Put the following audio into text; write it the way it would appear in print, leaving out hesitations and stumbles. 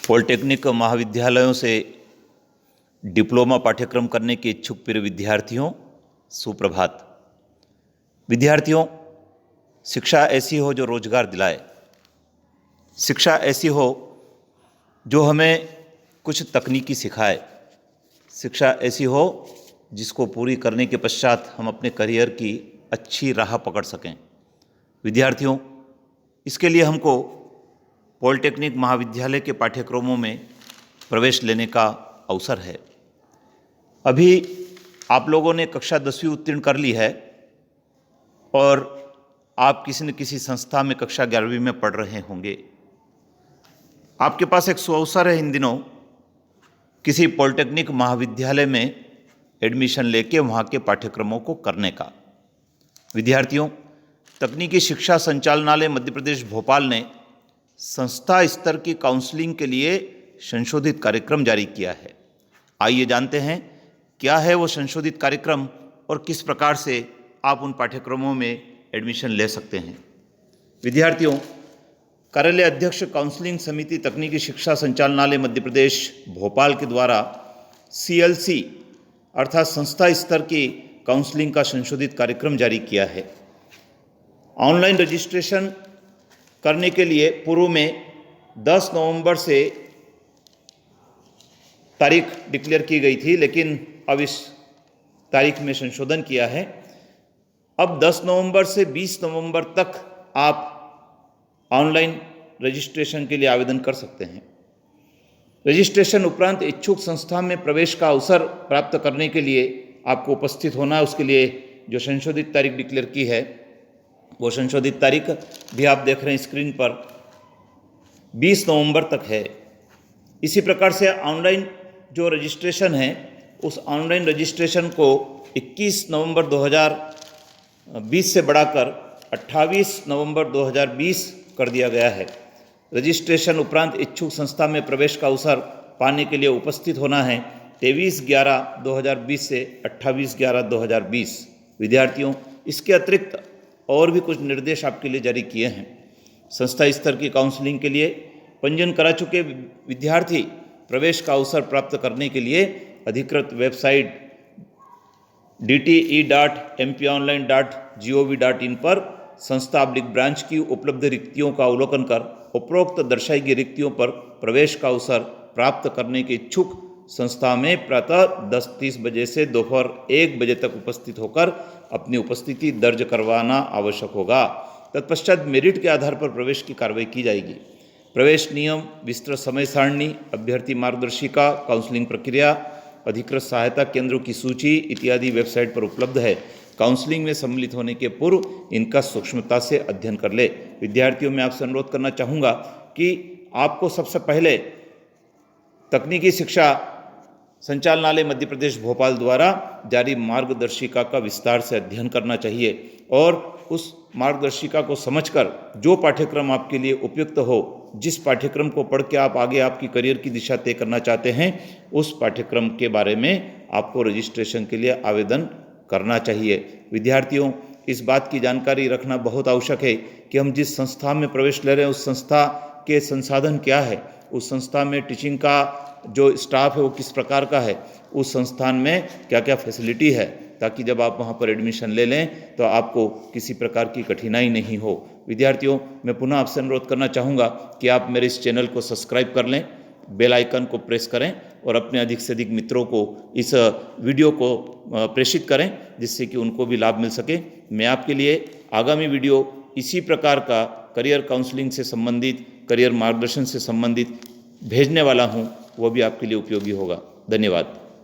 Polytechnic महाविद्यालयों से diploma पाठ्यक्रम करने के इच्छुक प्रिय विद्यार्थियों, सुप्रभात। विद्यार्थियों, शिक्षा ऐसी हो जो रोजगार दिलाए, शिक्षा ऐसी हो जो हमें कुछ तकनीकी सिखाए, शिक्षा ऐसी हो जिसको पूरी करने के पश्चात हम अपने करियर की अच्छी राह पकड़ सकें। विद्यार्थियों, इसके लिए हमको पॉलिटेक्निक महाविद्यालय के पाठ्यक्रमों में प्रवेश लेने का अवसर है। अभी आप लोगों ने कक्षा 10वीं उत्तीर्ण कर ली है और आप किसी न किसी संस्था में कक्षा 11वीं में पढ़ रहे होंगे। आपके पास एक सुअवसर है इन दिनों किसी पॉलिटेक्निक महाविद्यालय में एडमिशन लेके वहाँ के पाठ्यक्रमों को करने का। विद्यार्थियों, तकनीकी शिक्षा संचालनालय मध्य प्रदेश भोपाल ने संस्था स्तर की काउंसलिंग के लिए संशोधित कार्यक्रम जारी किया है। आइए जानते हैं क्या है वो संशोधित कार्यक्रम और किस प्रकार से आप उन पाठ्यक्रमों में एडमिशन ले सकते हैं। विद्यार्थियों, कार्यालय अध्यक्ष काउंसलिंग समिति तकनीकी शिक्षा संचालनालय मध्य प्रदेश भोपाल के द्वारा CLC अर्थात संस्था स्तर की काउंसलिंग का संशोधित कार्यक्रम जारी किया है। ऑनलाइन रजिस्ट्रेशन करने के लिए पूर्व में 10 नवंबर से तारीख डिक्लेयर की गई थी, लेकिन अब इस तारीख में संशोधन किया है। अब 10 नवंबर से 20 नवंबर तक आप ऑनलाइन रजिस्ट्रेशन के लिए आवेदन कर सकते हैं। रजिस्ट्रेशन उपरांत इच्छुक संस्था में प्रवेश का अवसर प्राप्त करने के लिए आपको उपस्थित होना है। उसके लिए जो संशोधित तारीख डिक्लेयर की है वो संशोधित तारीख भी आप देख रहे हैं स्क्रीन पर, 20 नवंबर तक है। इसी प्रकार से ऑनलाइन जो रजिस्ट्रेशन है उस ऑनलाइन रजिस्ट्रेशन को 21 नवंबर 2020 से बढ़ाकर 28 नवंबर 2020 कर दिया गया है। रजिस्ट्रेशन उपरांत इच्छुक संस्था में प्रवेश का अवसर पाने के लिए उपस्थित होना है 23/11/2020 से 28/11/2020। विद्यार्थियों, इसके अतिरिक्त और भी कुछ निर्देश आपके लिए जारी किए हैं। संस्था स्तर की काउंसलिंग के लिए पंजीयन करा चुके विद्यार्थी प्रवेश का अवसर प्राप्त करने के लिए अधिकृत वेबसाइट dte.mponline.gov.in पर संस्था/ब्रांच की उपलब्ध रिक्तियों का अवलोकन कर उपरोक्त दर्शाई गई रिक्तियों पर प्रवेश का अवसर प्राप्त करने के इच्छुक संस्था में प्रातः 10:30 बजे से दोपहर 1 बजे तक उपस्थित होकर अपनी उपस्थिति दर्ज करवाना आवश्यक होगा। तत्पश्चात मेरिट के आधार पर प्रवेश की कार्रवाई की जाएगी। प्रवेश नियम, विस्तृत समय सारणी, अभ्यर्थी मार्गदर्शिका, काउंसलिंग प्रक्रिया, अधिकृत सहायता केंद्रों की सूची इत्यादि वेबसाइट पर उपलब्ध है। काउंसलिंग में सम्मिलित होने के पूर्व इनका सूक्ष्मता से अध्ययन कर ले। विद्यार्थियों, मैं आपसे अनुरोध करना चाहूँगा कि आपको सबसे पहले तकनीकी शिक्षा संचालनालय मध्य प्रदेश भोपाल द्वारा जारी मार्गदर्शिका का विस्तार से अध्ययन करना चाहिए और उस मार्गदर्शिका को समझकर जो पाठ्यक्रम आपके लिए उपयुक्त हो, जिस पाठ्यक्रम को पढ़ के आप आगे आपकी करियर की दिशा तय करना चाहते हैं, उस पाठ्यक्रम के बारे में आपको रजिस्ट्रेशन के लिए आवेदन करना चाहिए। विद्यार्थियों, इस बात की जानकारी रखना बहुत आवश्यक है कि हम जिस संस्था में प्रवेश ले रहे हैं उस संस्था के संसाधन क्या है, उस संस्था में टीचिंग का जो स्टाफ है वो किस प्रकार का है, उस संस्थान में क्या क्या फैसिलिटी है, ताकि जब आप वहाँ पर एडमिशन ले लें तो आपको किसी प्रकार की कठिनाई नहीं हो। विद्यार्थियों, मैं पुनः आपसे अनुरोध करना चाहूँगा कि आप मेरे इस चैनल को सब्सक्राइब कर लें, बेल आइकन को प्रेस करें और अपने अधिक से अधिक मित्रों को इस वीडियो को प्रेषित करें जिससे कि उनको भी लाभ मिल सके। मैं आपके लिए आगामी वीडियो इसी प्रकार का करियर काउंसलिंग से संबंधित, करियर मार्गदर्शन से संबंधित भेजने वाला हूँ, वो भी आपके लिए उपयोगी होगा। धन्यवाद।